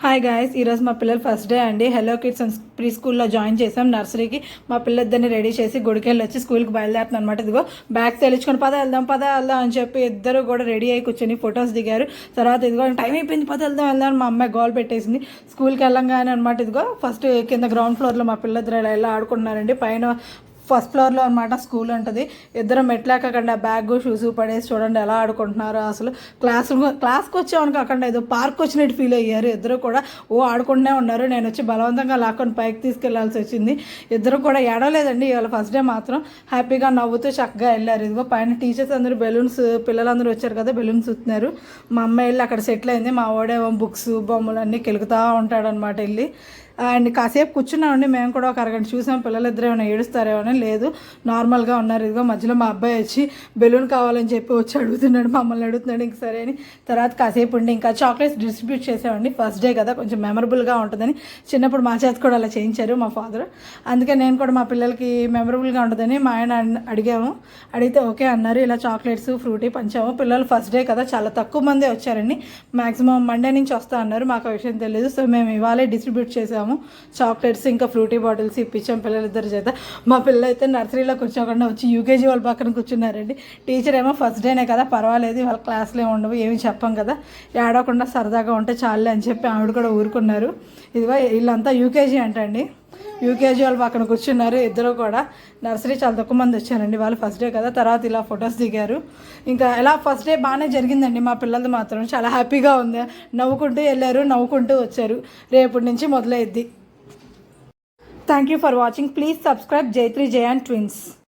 Hi guys, ఈరోజు మా పిల్లలు ఫస్ట్ డే అండి. హెలో కిడ్స్ అండ్ ప్రీ స్కూల్లో జాయిన్ చేసాం. నర్సరీకి మా పిల్లలిద్దరిని రెడీ చేసి గుడికెళ్ళి వచ్చి స్కూల్కి బయలుదేరుతున్నాను అనమాట. ఇదిగో బ్యాగ్స్ తెచ్చుకొని పద వెళ్దాం అని చెప్పి ఇద్దరు కూడా రెడీ అయ్యి కూర్చొని ఫొటోస్ దిగారు. తర్వాత ఇదిగో టైం అయిపోయింది, పద వెళ్దాం అని మా అమ్మాయి గోల్ పెట్టేసింది. స్కూల్కి వెళ్ళంగానే అనమాట. ఇదిగో ఫస్ట్ కింద గ్రౌండ్ ఫ్లోర్లో మా పిల్లలిద్దరు ఇలా ఆడుకుంటున్నారండి. పైన ఫస్ట్ ఫ్లోర్లో అనమాట స్కూల్ ఉంటుంది. ఇద్దరు మెట్లెక్కకుండా బ్యాగ్ షూస్ పడేసి చూడండి ఎలా ఆడుకుంటున్నారు. అసలు క్లాస్కి వచ్చామని కాకుండా ఏదో పార్క్ వచ్చినట్టు ఫీల్ అయ్యారు. ఇద్దరు కూడా ఆడుకుంటూనే ఉన్నారు. నేను వచ్చి బలవంతంగా లాక్కొని పైకి తీసుకెళ్లాల్సి వచ్చింది. ఇద్దరు కూడా ఏడవలేదండి. ఇవాళ ఫస్ట్ డే మాత్రం హ్యాపీగా నవ్వుతూ చక్కగా వెళ్ళారు. ఇదిగో పైన టీచర్స్ అందరూ బెలూన్స్, పిల్లలందరూ వచ్చారు కదా, బెలూన్స్ ఉతున్నారు. మా అమ్మాయి వెళ్ళి అక్కడ సెటిల్ అయింది. మా వాడేమో బుక్స్ బొమ్మలు అన్నీ కెలుకుతూ ఉంటాడనమాట వెళ్ళి. అండ్ కాసేపు కూర్చున్నామండి. మేము కూడా ఒక అరగంట చూసాం. పిల్లలిద్దరు ఏమైనా ఏడుస్తారేమో, లేదు నార్మల్గా ఉన్నారు. ఇదిగో మధ్యలో మా అబ్బాయి వచ్చి బెలూన్ కావాలని చెప్పి వచ్చి అడుగుతున్నాడు, మమ్మల్ని అడుగుతున్నాడు. ఇంక సరే అని తర్వాత కాసేపు ఉండి ఇంకా చాక్లెట్స్ డిస్ట్రిబ్యూట్ చేసామండి. ఫస్ట్ డే కదా, కొంచెం మెమరబుల్గా ఉంటుందని. చిన్నప్పుడు మా చేత కూడా అలా చేయించారు మా ఫాదర్. అందుకే నేను కూడా మా పిల్లలకి మెమరబుల్గా ఉంటుందని మా ఆయన అడిగాము. అడిగితే ఓకే అన్నారు. ఇలా చాక్లెట్స్ ఫ్రూటీ పంచాము. పిల్లలు ఫస్ట్ డే కదా, చాలా తక్కువ మందే వచ్చారండి. మ్యాక్సిమం మండే నుంచి వస్తా అన్నారు. మాకు ఆ విషయం తెలియదు. సో మేము ఇవాళే డిస్ట్రిబ్యూట్ చేసాము. చాక్లెట్స్ ఇంకా ఫ్రూటీ బాటిల్స్ ఇప్పించాం పిల్లలిద్దరి చేత. మా పిల్లలు అయితే నర్సరీలో కూర్చోకుండా వచ్చి యూకేజీ వాళ్ళ పక్కన కూర్చున్నారండి. టీచర్ ఏమో ఫస్ట్ డేనే కదా, పర్వాలేదు, వాళ్ళ క్లాస్లో ఉండవు, ఏమి చెప్పం కదా, ఏడవకుండా సరదాగా ఉంటే చాలే అని చెప్పి ఆవిడ కూడా ఊరుకున్నారు. ఇదిగో వీళ్ళంతా యూకేజీ అంటండి. యూకేజీ వాళ్ళు పక్కన కూర్చున్నారు. ఇద్దరు కూడా నర్సరీ చాలా తక్కువ మంది వచ్చారండి. వాళ్ళు ఫస్ట్ డే కదా. తర్వాత ఇలా ఫొటోస్ దిగారు. ఇంకా ఇలా ఫస్ట్ డే బాగానే జరిగిందండి. మా పిల్లలది మాత్రం చాలా హ్యాపీగా ఉంది. నవ్వుకుంటూ వెళ్ళారు, నవ్వుకుంటూ వచ్చారు. రేపటి నుంచి మొదలైద్ది. Thank you for watching. Please subscribe Jaitri Jayan twins.